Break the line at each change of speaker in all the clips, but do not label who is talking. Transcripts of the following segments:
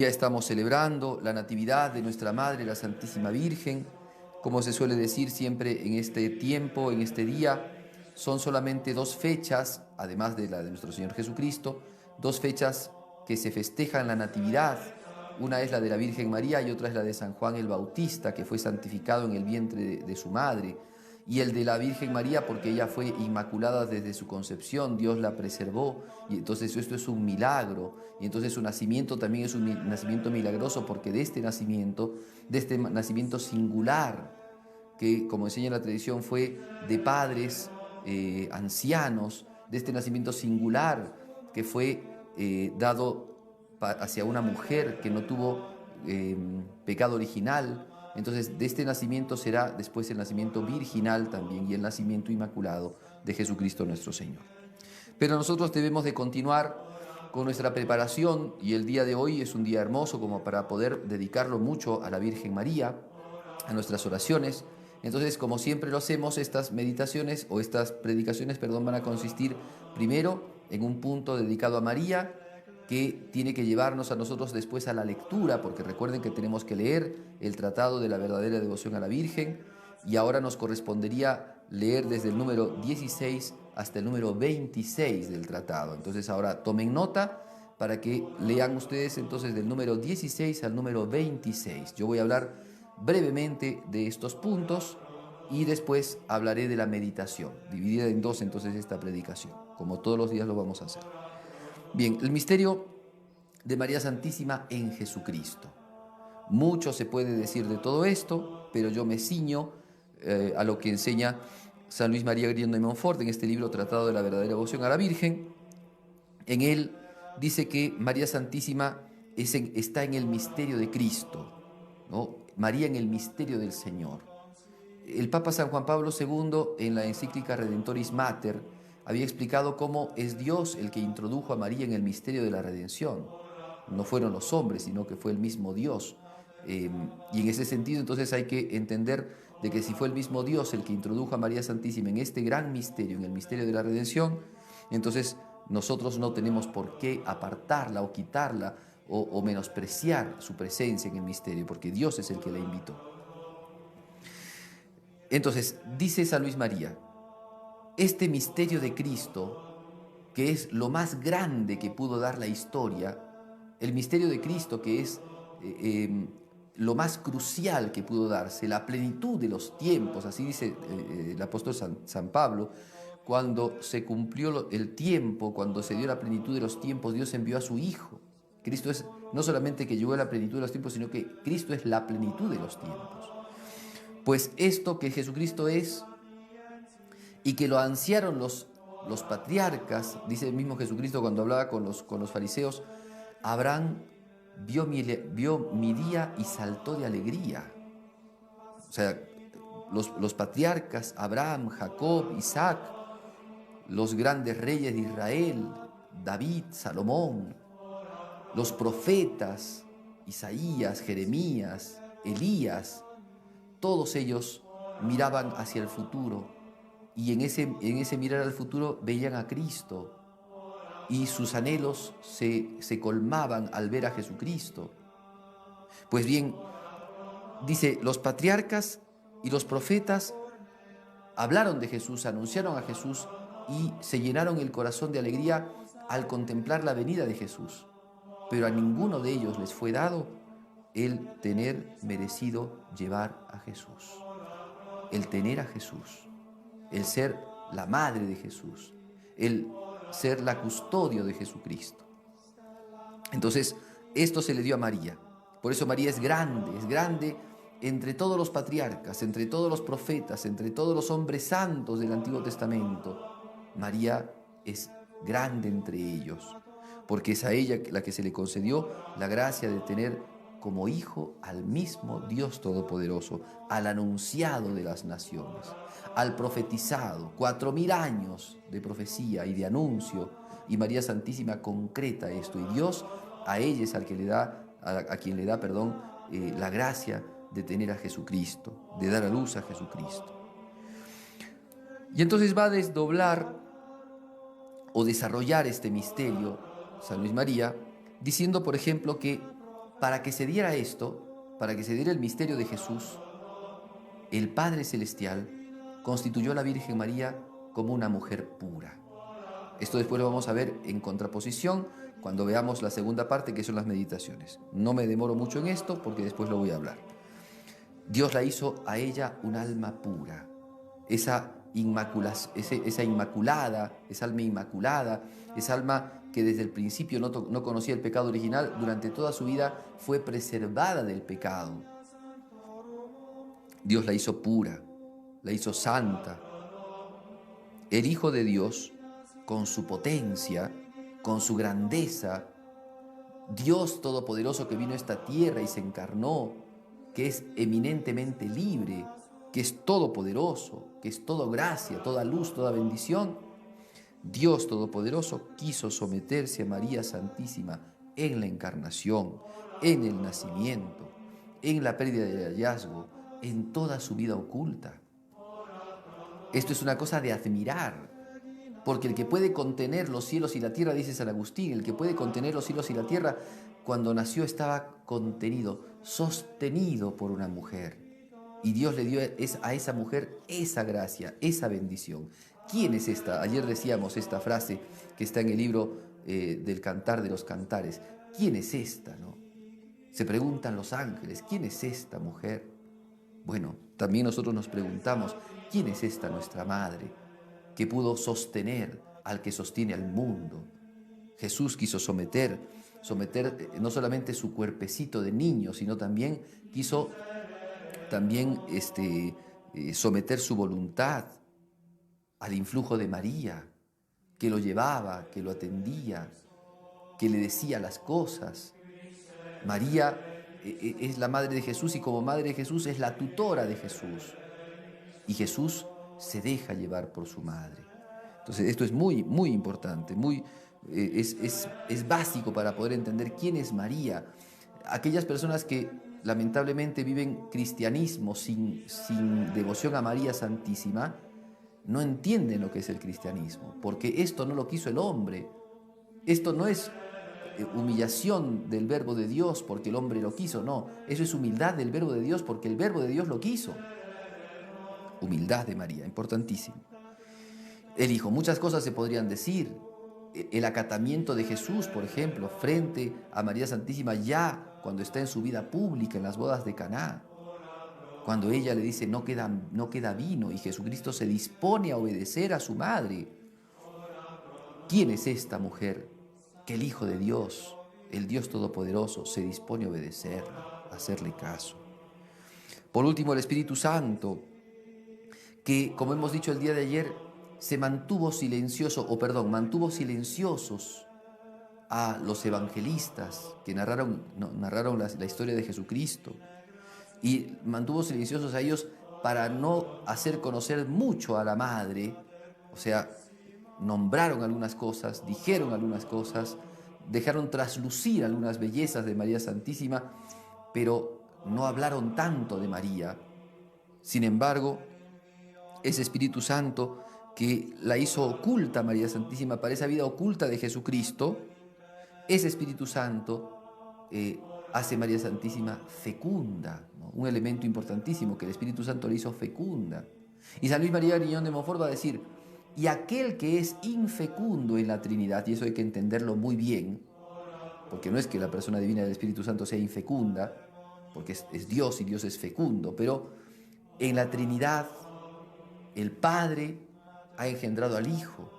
Ya estamos celebrando la Natividad de nuestra Madre, la Santísima Virgen. Como se suele decir siempre en este tiempo, en este día, son solamente dos fechas, además de la de nuestro Señor Jesucristo, dos fechas que se festejan la Natividad. Una es la de la Virgen María y otra es la de San Juan el Bautista, que fue santificado en el vientre de su madre. Y el de la Virgen María porque ella fue inmaculada desde su concepción, Dios la preservó, y entonces esto es un milagro. Y entonces su nacimiento también es un nacimiento milagroso porque de este nacimiento singular, que como enseña la tradición fue de padres ancianos, de este nacimiento singular que fue dado hacia una mujer que no tuvo pecado original. Entonces, de este nacimiento será después el nacimiento virginal también y el nacimiento inmaculado de Jesucristo nuestro Señor. Pero nosotros debemos de continuar con nuestra preparación y el día de hoy es un día hermoso como para poder dedicarlo mucho a la Virgen María, a nuestras oraciones. Entonces, como siempre lo hacemos, estas meditaciones o estas predicaciones, perdón, van a consistir primero en un punto dedicado a María, que tiene que llevarnos a nosotros después a la lectura, porque recuerden que tenemos que leer el Tratado de la Verdadera Devoción a la Virgen, y ahora nos correspondería leer desde el número 16 hasta el número 26 del tratado. Entonces ahora tomen nota para que lean ustedes entonces del número 16 al número 26. Yo voy a hablar brevemente de estos puntos y después hablaré de la meditación, dividida en dos entonces esta predicación, como todos los días lo vamos a hacer. Bien, el misterio de María Santísima en Jesucristo. Mucho se puede decir de todo esto, pero yo me ciño a lo que enseña San Luis María Griñón de Montfort en este libro Tratado de la Verdadera Devoción a la Virgen. En él dice que María Santísima está en el misterio de Cristo, ¿no? María en el misterio del Señor. El Papa San Juan Pablo II, en la encíclica Redentoris Mater, había explicado cómo es Dios el que introdujo a María en el misterio de la redención. No fueron los hombres, sino que fue el mismo Dios. Y en ese sentido, entonces hay que entender de que si fue el mismo Dios el que introdujo a María Santísima en este gran misterio, en el misterio de la redención, entonces nosotros no tenemos por qué apartarla o quitarla o menospreciar su presencia en el misterio, porque Dios es el que la invitó. Entonces, dice San Luis María, este misterio de Cristo, que es lo más grande que pudo dar la historia, el misterio de Cristo, que es lo más crucial que pudo darse, la plenitud de los tiempos, así dice el apóstol San Pablo, cuando se cumplió el tiempo, cuando se dio la plenitud de los tiempos, Dios envió a su Hijo. Cristo es no solamente que llegó a la plenitud de los tiempos, sino que Cristo es la plenitud de los tiempos. Pues esto que Jesucristo es y que lo ansiaron los patriarcas, dice el mismo Jesucristo cuando hablaba con los fariseos, Abraham vio mi día y saltó de alegría. O sea, los patriarcas, Abraham, Jacob, Isaac, los grandes reyes de Israel, David, Salomón, los profetas, Isaías, Jeremías, Elías, todos ellos miraban hacia el futuro y en ese mirar al futuro veían a Cristo y sus anhelos se colmaban al ver a Jesucristo. Pues bien, dice, los patriarcas y los profetas hablaron de Jesús, anunciaron a Jesús y se llenaron el corazón de alegría al contemplar la venida de Jesús. Pero a ninguno de ellos les fue dado el tener merecido llevar a Jesús, el tener a Jesús, el ser la madre de Jesús, el ser la custodio de Jesucristo. Entonces, esto se le dio a María. Por eso María es grande entre todos los patriarcas, entre todos los profetas, entre todos los hombres santos del Antiguo Testamento. María es grande entre ellos, porque es a ella la que se le concedió la gracia de tener como hijo al mismo Dios Todopoderoso, al anunciado de las naciones, al profetizado, 4000 años de profecía y de anuncio, y María Santísima concreta esto, y Dios a ella es al que le da, a quien le da, perdón, la gracia de tener a Jesucristo, de dar a luz a Jesucristo. Y entonces va a desdoblar o desarrollar este misterio, San Luis María, diciendo, por ejemplo, que Para que se diera esto, para que se diera el misterio de Jesús, el Padre Celestial constituyó a la Virgen María como una mujer pura. Esto después lo vamos a ver en contraposición cuando veamos la segunda parte, que son las meditaciones. No me demoro mucho en esto porque después lo voy a hablar. Dios la hizo a ella un alma pura, esa inmaculada, esa alma inmaculada, esa alma que desde el principio no conocía el pecado original, durante toda su vida fue preservada del pecado. Dios la hizo pura, la hizo santa. El Hijo de Dios, con su potencia, con su grandeza, Dios Todopoderoso que vino a esta tierra y se encarnó, que es eminentemente libre, que es todopoderoso, que es toda gracia, toda luz, toda bendición, Dios Todopoderoso quiso someterse a María Santísima en la encarnación, en el nacimiento, en la pérdida del hallazgo, en toda su vida oculta. Esto es una cosa de admirar, porque el que puede contener los cielos y la tierra, dice San Agustín, el que puede contener los cielos y la tierra, cuando nació estaba contenido, sostenido por una mujer. Y Dios le dio a esa mujer esa gracia, esa bendición. ¿Quién es esta? Ayer decíamos esta frase que está en el libro del Cantar de los Cantares. ¿Quién es esta, no? Se preguntan los ángeles, ¿quién es esta mujer? Bueno, también nosotros nos preguntamos, ¿quién es esta nuestra madre que pudo sostener al que sostiene al mundo? Jesús quiso someter no solamente su cuerpecito de niño, sino también quiso someter su voluntad al influjo de María, que lo llevaba, que lo atendía, que le decía las cosas. María es la madre de Jesús y como madre de Jesús es la tutora de Jesús. Y Jesús se deja llevar por su madre. Entonces esto es muy, muy importante, es básico para poder entender quién es María. Aquellas personas que lamentablemente viven cristianismo sin devoción a María Santísima, no entienden lo que es el cristianismo, porque esto no lo quiso el hombre. Esto no es humillación del verbo de Dios porque el hombre lo quiso, no. Eso es humildad del verbo de Dios porque el verbo de Dios lo quiso. Humildad de María, importantísimo. El Hijo, muchas cosas se podrían decir. El acatamiento de Jesús, por ejemplo, frente a María Santísima ya cuando está en su vida pública, en las bodas de Caná. Cuando ella le dice no queda vino y Jesucristo se dispone a obedecer a su madre. ¿Quién es esta mujer que el Hijo de Dios, el Dios Todopoderoso, se dispone a obedecerla, a hacerle caso? Por último, el Espíritu Santo, que, como hemos dicho el día de ayer, mantuvo silenciosos a los evangelistas que narraron la historia de Jesucristo, y mantuvo silenciosos a ellos para no hacer conocer mucho a la madre. O sea, nombraron algunas cosas, dijeron algunas cosas, dejaron traslucir algunas bellezas de María Santísima, pero no hablaron tanto de María. Sin embargo, ese Espíritu Santo que la hizo oculta a María Santísima para esa vida oculta de Jesucristo, ese Espíritu Santo hace María Santísima fecunda, ¿no? Un elemento importantísimo, que el Espíritu Santo le hizo fecunda. Y San Luis María Griñón de Montfort va a decir, y aquel que es infecundo en la Trinidad, y eso hay que entenderlo muy bien, porque no es que la persona divina del Espíritu Santo sea infecunda, porque es Dios y Dios es fecundo, pero en la Trinidad el Padre ha engendrado al Hijo,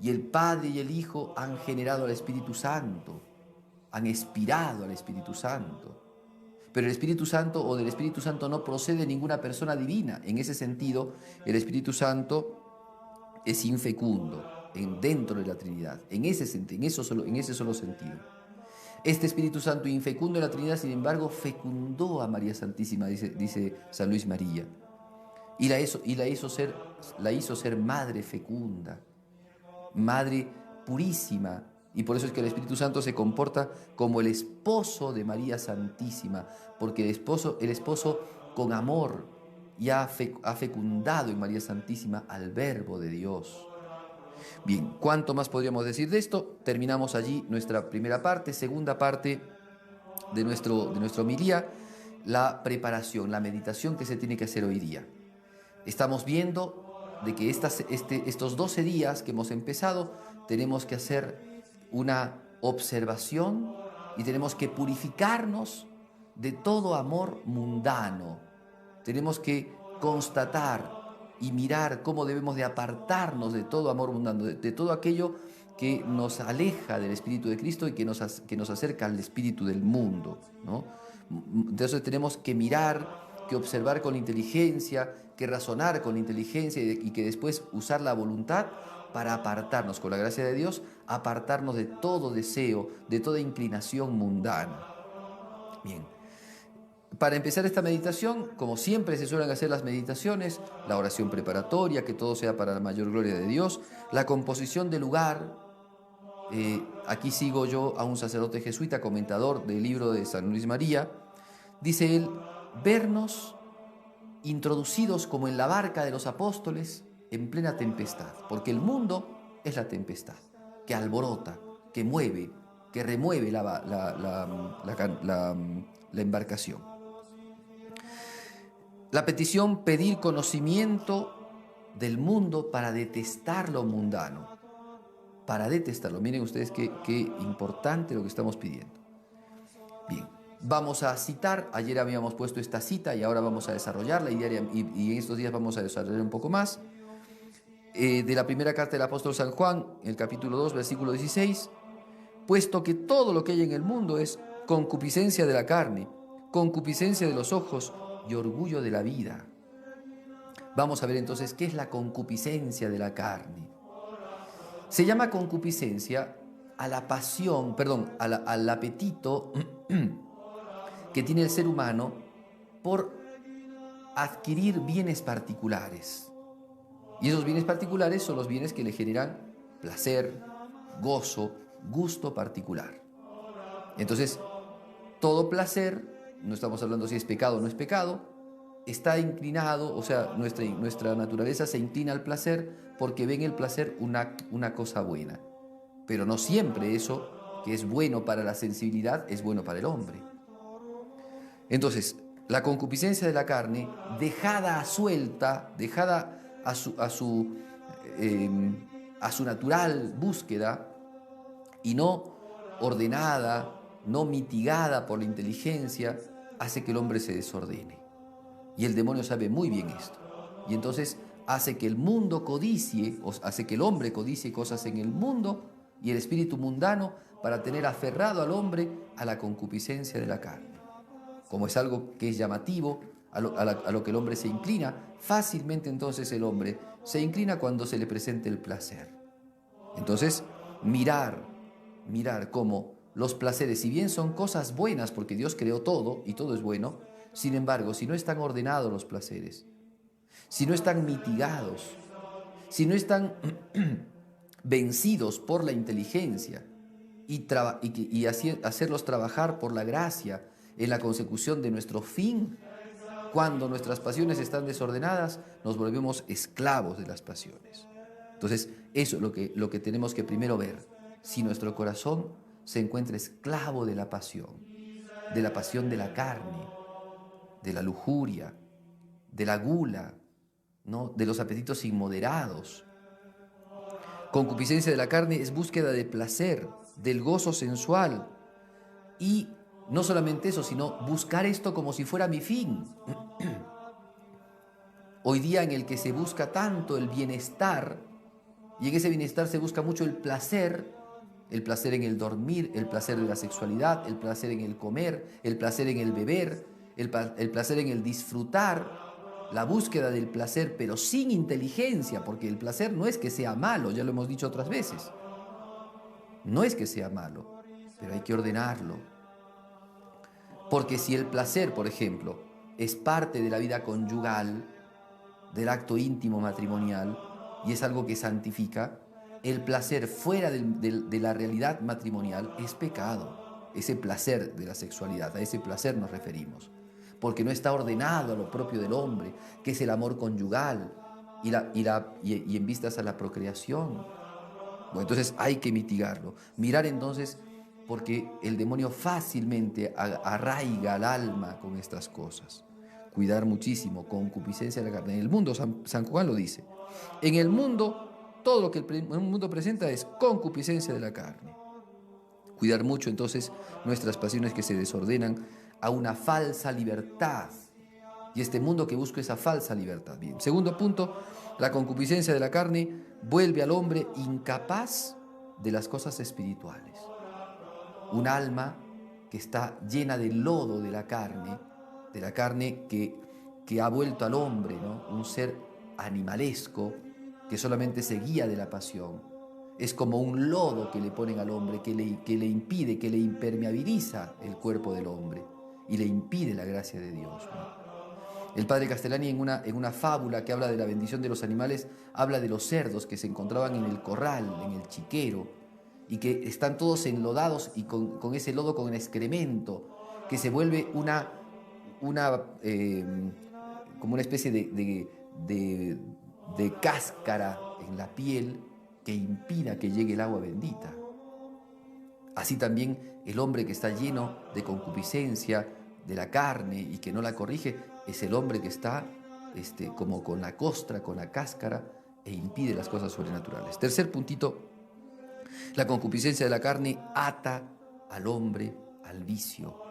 y el Padre y el Hijo han generado al Espíritu Santo, han expirado al Espíritu Santo. Pero el Espíritu Santo o del Espíritu Santo no procede ninguna persona divina. En ese sentido, el Espíritu Santo es infecundo dentro de la Trinidad, en ese solo sentido. Este Espíritu Santo infecundo en la Trinidad, sin embargo, fecundó a María Santísima, dice San Luis María, y la hizo ser madre fecunda, madre purísima. Y por eso es que el Espíritu Santo se comporta como el esposo de María Santísima, porque el esposo con amor ya ha fecundado en María Santísima al Verbo de Dios. Bien, ¿cuánto más podríamos decir de esto? Terminamos allí nuestra primera parte. Segunda parte, de nuestra homilía, la preparación, la meditación que se tiene que hacer hoy día. Estamos viendo de que estos 12 días que hemos empezado, tenemos que hacer una observación y tenemos que purificarnos de todo amor mundano. Tenemos que constatar y mirar cómo debemos de apartarnos de todo amor mundano, de todo aquello que nos aleja del Espíritu de Cristo y que nos acerca al espíritu del mundo, ¿no? Entonces tenemos que mirar, que observar con inteligencia, que razonar con inteligencia y que después usar la voluntad para apartarnos, con la gracia de Dios, apartarnos de todo deseo, de toda inclinación mundana. Bien. Para empezar esta meditación, como siempre se suelen hacer las meditaciones, la oración preparatoria, que todo sea para la mayor gloria de Dios, la composición del lugar. Aquí sigo yo a un sacerdote jesuita, comentador del libro de San Luis María. Dice él, vernos introducidos como en la barca de los apóstoles en plena tempestad, porque el mundo es la tempestad, que alborota, que mueve, que remueve la embarcación. La petición, pedir conocimiento del mundo para detestar lo mundano. Para detestarlo. Miren ustedes qué importante lo que estamos pidiendo. Bien, vamos a citar. Ayer habíamos puesto esta cita y ahora vamos a desarrollarla y en estos días vamos a desarrollar un poco más. De la primera carta del apóstol San Juan, el capítulo 2, versículo 16. Puesto que todo lo que hay en el mundo es concupiscencia de la carne, concupiscencia de los ojos y orgullo de la vida. Vamos a ver entonces qué es la concupiscencia de la carne. Se llama concupiscencia a la pasión, perdón, al apetito que tiene el ser humano por adquirir bienes particulares. Y esos bienes particulares son los bienes que le generan placer, gozo, gusto particular. Entonces, todo placer, no estamos hablando si es pecado o no es pecado, está inclinado, o sea, nuestra naturaleza se inclina al placer porque ve en el placer una cosa buena. Pero no siempre eso que es bueno para la sensibilidad es bueno para el hombre. Entonces, la concupiscencia de la carne, dejada suelta, dejada a su natural búsqueda y no ordenada, no mitigada por la inteligencia, hace que el hombre se desordene. Y el demonio sabe muy bien esto. Y entonces hace que el mundo codicie, o hace que el hombre codicie cosas en el mundo y el espíritu mundano para tener aferrado al hombre a la concupiscencia de la carne. Como es algo que es llamativo, a lo que el hombre se inclina, fácilmente entonces el hombre se inclina cuando se le presente el placer. Entonces, mirar cómo los placeres, si bien son cosas buenas porque Dios creó todo y todo es bueno, sin embargo, si no están ordenados los placeres, si no están mitigados, si no están vencidos por la inteligencia y hacerlos trabajar por la gracia en la consecución de nuestro fin, cuando nuestras pasiones están desordenadas, nos volvemos esclavos de las pasiones. Entonces, eso es lo que tenemos que primero ver. Si nuestro corazón se encuentra esclavo de la pasión de la carne, de la lujuria, de la gula, ¿no? De los apetitos inmoderados. Concupiscencia de la carne es búsqueda de placer, del gozo sensual. Y no solamente eso, sino buscar esto como si fuera mi fin. Hoy día en el que se busca tanto el bienestar, y en ese bienestar se busca mucho el placer en el dormir, el placer de la sexualidad, el placer en el comer, el placer en el beber, el placer en el disfrutar, la búsqueda del placer, pero sin inteligencia, porque el placer no es que sea malo, ya lo hemos dicho otras veces. No es que sea malo, pero hay que ordenarlo. Porque si el placer, por ejemplo, es parte de la vida conyugal, del acto íntimo matrimonial, y es algo que santifica, el placer fuera de la realidad matrimonial es pecado. Ese placer de la sexualidad, a ese placer nos referimos. Porque no está ordenado a lo propio del hombre, que es el amor conyugal y en vistas a la procreación. Bueno, entonces hay que mitigarlo. Mirar entonces porque el demonio fácilmente arraiga al alma con estas cosas. Cuidar muchísimo, concupiscencia de la carne. En el mundo, San Juan lo dice, en el mundo todo lo que el mundo presenta es concupiscencia de la carne. Cuidar mucho entonces nuestras pasiones que se desordenan a una falsa libertad. Y este mundo que busca esa falsa libertad. Bien. Segundo punto, la concupiscencia de la carne vuelve al hombre incapaz de las cosas espirituales. Un alma que está llena de lodo de la carne que ha vuelto al hombre, ¿no? Un ser animalesco que solamente se guía de la pasión. Es como un lodo que le ponen al hombre, que le impide, que le impermeabiliza el cuerpo del hombre y le impide la gracia de Dios, ¿no? El padre Castellani en una fábula que habla de la bendición de los animales, habla de los cerdos que se encontraban en el corral, en el chiquero, y que están todos enlodados y con ese lodo, con el excremento, que se vuelve como una especie de cáscara en la piel que impida que llegue el agua bendita. Así también el hombre que está lleno de concupiscencia de la carne y que no la corrige, es el hombre que está como con la costra, con la cáscara, e impide las cosas sobrenaturales. Tercer puntito, la concupiscencia de la carne ata al hombre al vicio.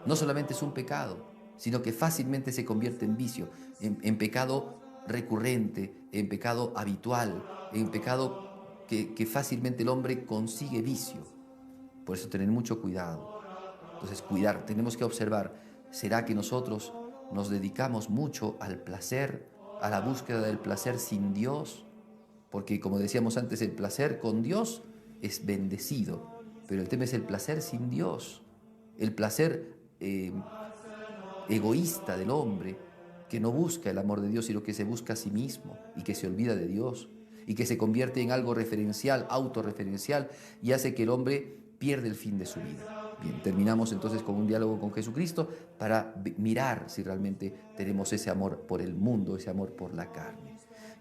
No solamente es un pecado, sino que fácilmente se convierte en vicio, en pecado recurrente, en pecado habitual, en pecado que fácilmente el hombre consigue vicio. Por eso tener mucho cuidado. Entonces cuidar, tenemos que observar, ¿será que nosotros nos dedicamos mucho al placer, a la búsqueda del placer sin Dios? Porque como decíamos antes, el placer con Dios es bendecido, pero el tema es el placer sin Dios, el placer egoísta del hombre, que no busca el amor de Dios, sino que se busca a sí mismo y que se olvida de Dios y que se convierte en algo referencial, autorreferencial, y hace que el hombre pierda el fin de su vida. Bien, terminamos entonces con un diálogo con Jesucristo para mirar si realmente tenemos ese amor por el mundo, ese amor por la carne,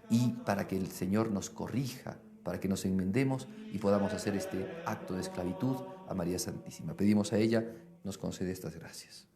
y para que el Señor nos corrija, para que nos enmendemos y podamos hacer este acto de esclavitud a María Santísima. Pedimos a ella, nos concede estas gracias.